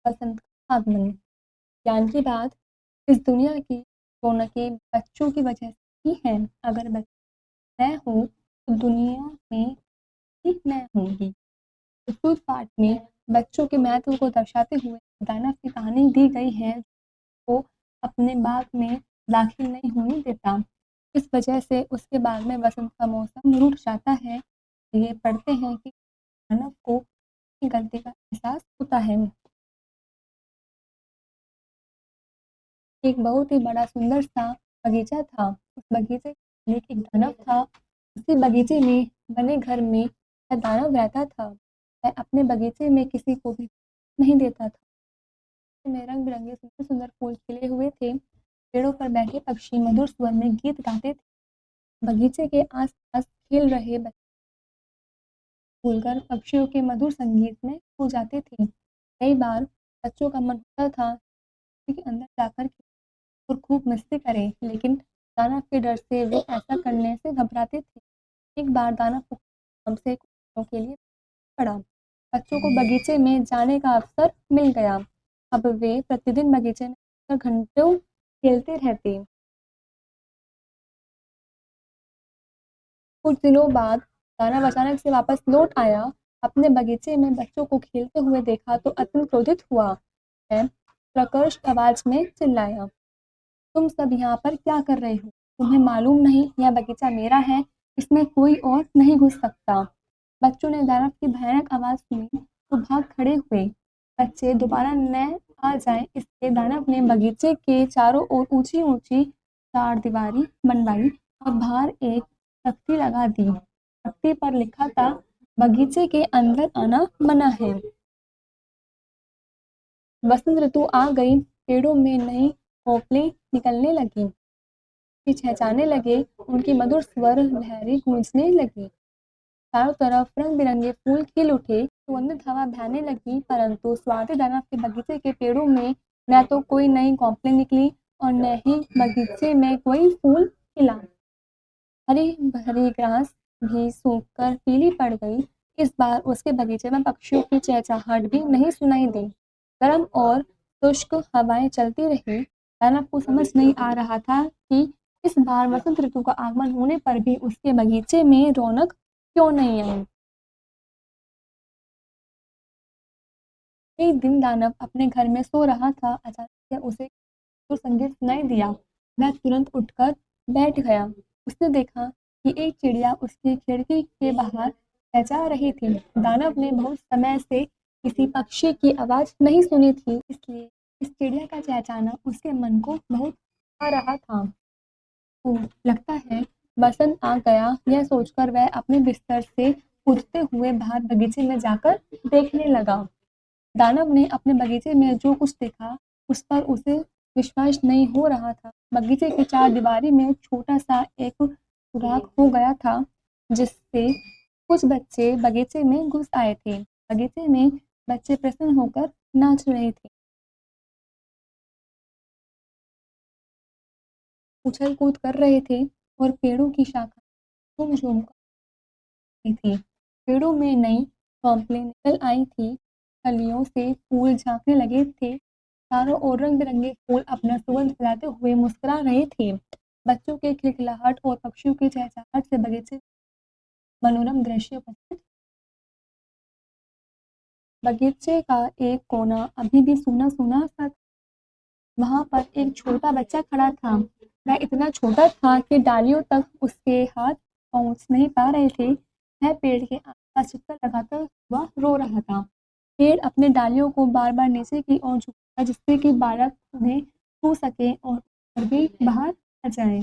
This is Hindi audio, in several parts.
बसंत का आगमन। ज्ञान की बात इस दुनिया की रौनकें बच्चों की वजह से ही हैं। अगर बच्चे मैं हूँ तो दुनिया में भी मैं होंगी। प्रस्तुत पाठ में बच्चों के महत्व को दर्शाते हुए दानव की कहानी दी गई है वो अपने बाग में दाखिल नहीं होने देता। इस वजह से उसके बाग में बसंत का मौसम रूठ जाता है। ये पढ़ते हैं कि दानव को अपनी गलती का एहसास होता है। एक बहुत ही बड़ा सुंदर सा बगीचा था। उस बगीचे के मालिक एक दानव था। उसी बगीचे में बने घर में वह दानव रहता था। वह अपने बगीचे में किसी को भी नहीं देता था। में रंग बिरंगे सुंदर सुंदर फूल खिले हुए थे। पेड़ों पर बैठे पक्षी मधुर स्वर में गीत गाते थे। बगीचे के आसपास खेल रहे बच्चे भूलकर पक्षियों के मधुर संगीत में खो जाते थे। कई बार बच्चों का मन होता था कि अंदर जाकर और खूब मस्ती करें, लेकिन दानव के डर से वे ऐसा करने से घबराते थे। एक बार दानव को हमसे कुछ दिनों के लिए पड़ा। बच्चों को बगीचे में जाने का अवसर मिल गया। अब वे प्रतिदिन बगीचे में घंटों खेलते रहते। कुछ दिनों बाद दानव अचानक से वापस लौट आया। अपने बगीचे में बच्चों को खेलते हुए देखा तो अत्यंत क्रोधित हुआ। वह प्रकर्ष आवाज में चिल्लाया, तुम सब यहाँ पर क्या कर रहे हो? तुम्हें मालूम नहीं यह बगीचा मेरा है, इसमें कोई और नहीं घुस सकता। बच्चों ने दानव की भयानक आवाज सुनी तो भाग खड़े हुए। बच्चे दोबारा न आ जाए इसलिए दानव ने बगीचे के चारों ओर ऊंची ऊंची चार दीवारी बनवाई और बाहर एक तख्ती लगा दी। तख्ती पर लिखा था, बगीचे के अंदर आना मना है। बसंत ऋतु आ गई। पेड़ों में नई कोपलें निकलने लगी, चहचहाने लगे, उनकी मधुर स्वर लहरें गूंजने लगी। चारों तरफ रंग बिरंगे फूल खिल उठे, सुगंधित हवा बहने लगी, परंतु स्वाति दानव के बगीचे के पेड़ों में न तो कोई नई कोपलें निकली और न ही बगीचे में कोई फूल खिला। हरी भरी घास भी सूखकर पीली पड़ गई। इस बार उसके बगीचे में पक्षियों की चहचहाहट भी नहीं सुनाई दी। गर्म और शुष्क हवाएं चलती रही। दानव को समझ नहीं आ रहा था कि इस बार वसंत ऋतु का आगमन होने पर भी उसके बगीचे में रौनक क्यों नहीं आई। एक दिन दानव अपने घर में सो रहा था। अचानक से उसे तो संगीत सुनाई दिया। वह तुरंत उठकर बैठ गया। उसने देखा कि एक चिड़िया उसकी खिड़की के बाहर चहचहा रही थी। दानव ने बहुत समय से किसी पक्षी की आवाज नहीं सुनी थी, इसलिए इस चिड़िया का चहचहाना उसके मन को बहुत आ रहा था। लगता है बसंत आ गया, यह सोचकर वह अपने बिस्तर से कूदते हुए बाहर बगीचे में जाकर देखने लगा। दानव ने अपने बगीचे में जो कुछ देखा उस पर उसे विश्वास नहीं हो रहा था। बगीचे की चार दीवारी में छोटा सा एक सुराख हो गया था, जिससे कुछ बच्चे बगीचे में घुस आए थे। बगीचे में बच्चे प्रसन्न होकर नाच रहे थे, उछल कूद कर रहे थे और पेड़ों की शाखा झूम झूम कर रही थी। पेड़ों में नई पंपलें निकल आई थी, कलियों से फूल झांकने लगे थे। चारों ओर रंग बिरंगे फूल अपना सुगंध फैलाते हुए मुस्कुरा रहे थे। बच्चों के खिलखिलाहट और पक्षियों की चहचहाहट से बगीचे मनोरम दृश्य उपस्थित। बगीचे का एक कोना अभी भी सूना सूना सा था। वहां पर एक छोटा बच्चा खड़ा था। वह इतना छोटा था कि डालियों तक उसके हाथ पहुंच नहीं पा रहे थे। वह पेड़ के आसपास चक्कर लगाता हुआ रो रहा था। पेड़ अपने डालियों को बार बार नीचे की ओर झुकाया, जिससे कि बालक उन्हें छू सके और भी बाहर आ जाए,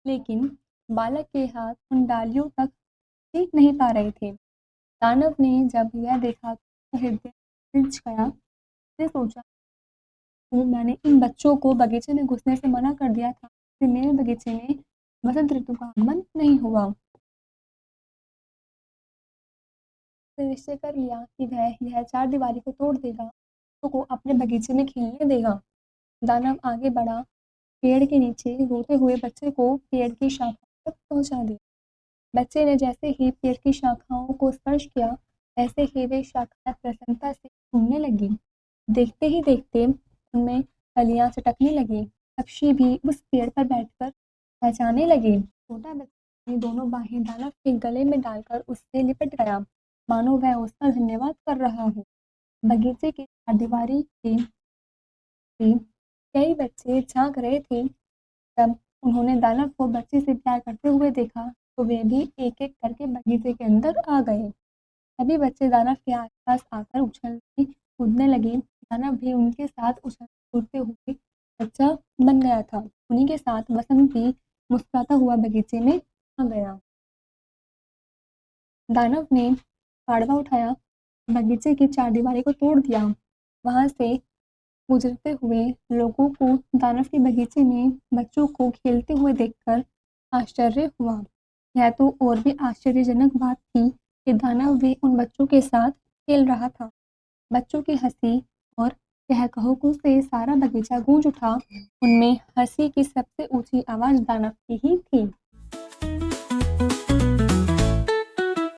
लेकिन बालक के हाथ उन डालियों तक ही नहीं पा रहे थे। दानव ने जब यह देखा तो हृदय हिच गया। उसने सोचा, तो मैंने इन बच्चों को बगीचे में घुसने से मना कर दिया था, फिर मेरे बगीचे में बसंत ऋतु का आगमन नहीं हुआ। उसने निश्चय कर लिया कि वह यह चार दीवारी को तोड़ देगा, बच्चों को अपने बगीचे में खेलने देगा। दानव आगे बढ़ा, पेड़ के नीचे रोते हुए बच्चे को पेड़ की शाखा तक पहुंचा दिया। बच्चे ने जैसे ही पेड़ की शाखाओं को स्पर्श किया, वैसे ही वे शाखाएं प्रसन्नता से झूमने लगी। देखते ही देखते उनमें कलियां चटकने लगी। पक्षी भी उस पेड़ पर बैठकर पहचाने लगे। छोटा बच्चा अपनी दोनों बाहें दानव के गले में डालकर उससे लिपट गया, मानो वह उसका धन्यवाद कर रहा हो। बगीचे की चारदीवारी से कई बच्चे झांक रहे थे। जब उन्होंने दानव को बच्चे से प्यार करते हुए देखा, तो वे भी एक-एक करके बगीचे के अंदर आ गए। सभी बच्चे दानव के आसपास आकर उछलने कूदने लगे। दानव भी उनके साथ उछलते कूदते हुए बच्चा बन गया था। उन्हीं के साथ वसंत भी मुस्कुराता हुआ बगीचे में आ गया। दानव ने फावड़ा उठाया, बगीचे की चारदीवारी को तोड़ दिया। वहां से गुजरते हुए लोगों को दानव के बगीचे में बच्चों को खेलते हुए देखकर आश्चर्य हुआ। यह तो और भी आश्चर्यजनक बात थी कि दानव भी उन बच्चों के साथ खेल रहा था। बच्चों की हंसी और कह-कहों से सारा बगीचा गूंज उठा। उनमें हंसी की सबसे ऊंची आवाज दानव की ही थी।